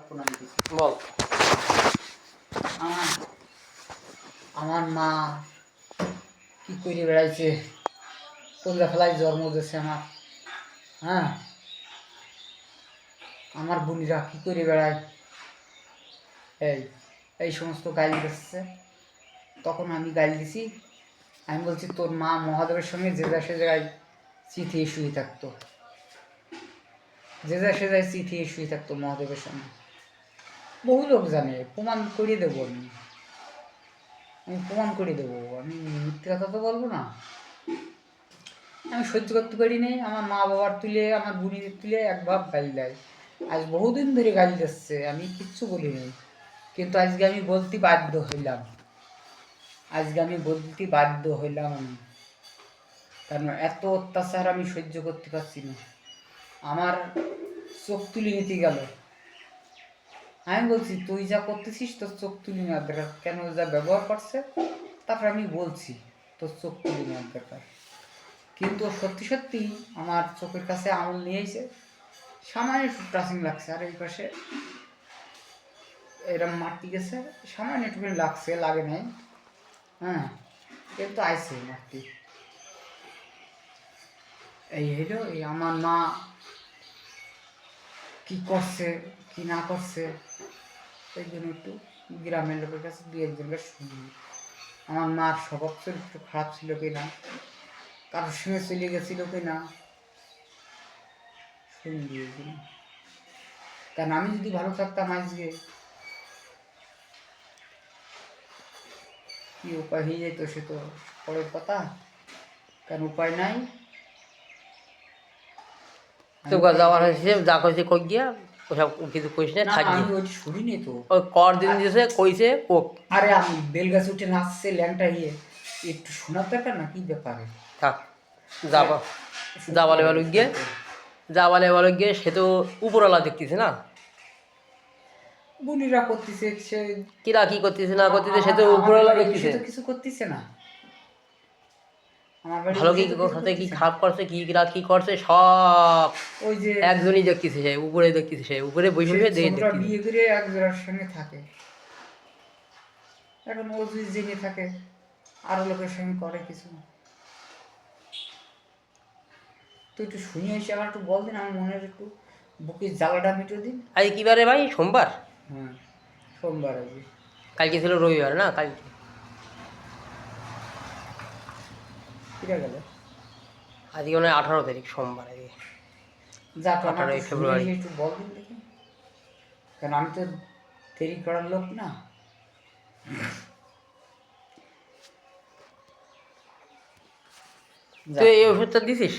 প্রণাম দিছি। বল। আমার মা কি করে বেড়াইছে, কোন ফেলায় জন্ম দিয়েছে আমার। হ্যাঁ, আমার বোনেরা কি করে বেড়ায়, এই এই সমস্ত গালি দিচ্ছে। তখন আমি গালি দিছি, আমি বলছি তোর মা মহাদেবের সঙ্গে যে যা সে জায়গায় চিঠিয়ে শুয়ে থাকতো, যে যা সে জায়গায় চিঠিয়ে শুয়ে থাকতো মহাদেবের সঙ্গে। বহু লোক জানে, প্রমাণ করিয়ে দেবো আমি প্রমাণ করে দেবো। আমি মিথ্যে কথা তো বলবো না। আমি সহ্য করতে পারি নি, আমার মা বাবার তুলে, আমার বুড়িদের তুলে এক ভাব গালি দেয়। আজ বহুদিন ধরে গালি দিচ্ছে, আমি কিচ্ছু বলিনি, কিন্তু আজকে আমি বলতে বাধ্য হইলাম। আমি কারণ এত অত্যাচার আমি সহ্য করতে পারছি না। আমার চোখ তুলে নিতে গেল। আমি বলছি তুই যা করতেছিস তোর চোখ তুলে নেওয়ার দরকার, কেন যা ব্যবহার করছে তারপর আমি বলছি তোর চোখ তুলে নেওয়ার দরকার। কিন্তু সত্যি সত্যি আমার চোখের কাছে আঙুল নিয়ে এসে সামান্য একটু টাচিং লাগছে, আর এই পাশে এরম মাটি গেছে, সামান্য একটুখানি লাগছে, লাগে নাই। হ্যাঁ, কিন্তু আইছে মাটি। এই হলো এই আমার মা কি করছে কি না করছে, এই জন্য একটু গ্রামের লোকের কাছে দু একজনকে শুনি আমার মার স্বভাব চরিত্র খারাপ ছিল কিনা, কারোর সঙ্গে চলে গেছিল কিনা, শুনি দিয়েছিল। কারণ আমি যদি ভালো থাকতাম আজকে কি উপায় হয়ে যেত সে তো পরের কথা, কারণ উপায় নাই। তো যাওয়ার হয়েছে যা কইছে কই গিয়া ওসব কিছু কইস না, থাক আমি গিয়ে ওইটা শুনিনি তো। ওই কর দিন দিয়েছে কইছে কোক। আরে আমি বেলগাছ উঠে নাচছে ল্যাংটা গিয়ে, একটু শোনার দরকার না কি ব্যাপারে। থাক যাবা, যাবালে বলো গিয়ে সে তো উপরওয়ালা দেখতেছে না, বুনিরা করতেছে, সে কিরা কি করতেছে না করতেছে সে তো উপরওয়ালা দেখতেছে। তো কিছু করতেছে না, আমার বাড়ি ভালো কি এসে তো কিছু সাথে কি করতেছে না। খারাপ করছে কি কিরা কি করছে সব ওই যে একজনই দেখতেছে, সে উপরে দেখতেছে, সে উপরে বসে বসে ছোটরা দেখতেছে। বিয়ে করে এক জোড়ার সঙ্গে থাকে, এখন ও যদি জেনে থাকে আরো লোকের সঙ্গে করে কিছু। তুই একটু শুনে এসে আমার একটু বল দিন, আমার মনের একটু বুকের জ্বালাটা মিটিয়ে দিন। আজ কি বারে ভাই? সোমবার। হ্যাঁ, সোমবার আজকে। কালকে ছিল রবিবার না? কালকে ফিরে গেল। আজকে মানে 18 তারিখ, সোমবার আজকে, যা তো আমার 18 একটু শুনে ফেব্রুয়ারি। এসে একটু বল দিন দেখি, কারণ আমি তো দেরি করার লোক না। তুই এই ওষুধটা দিছিস?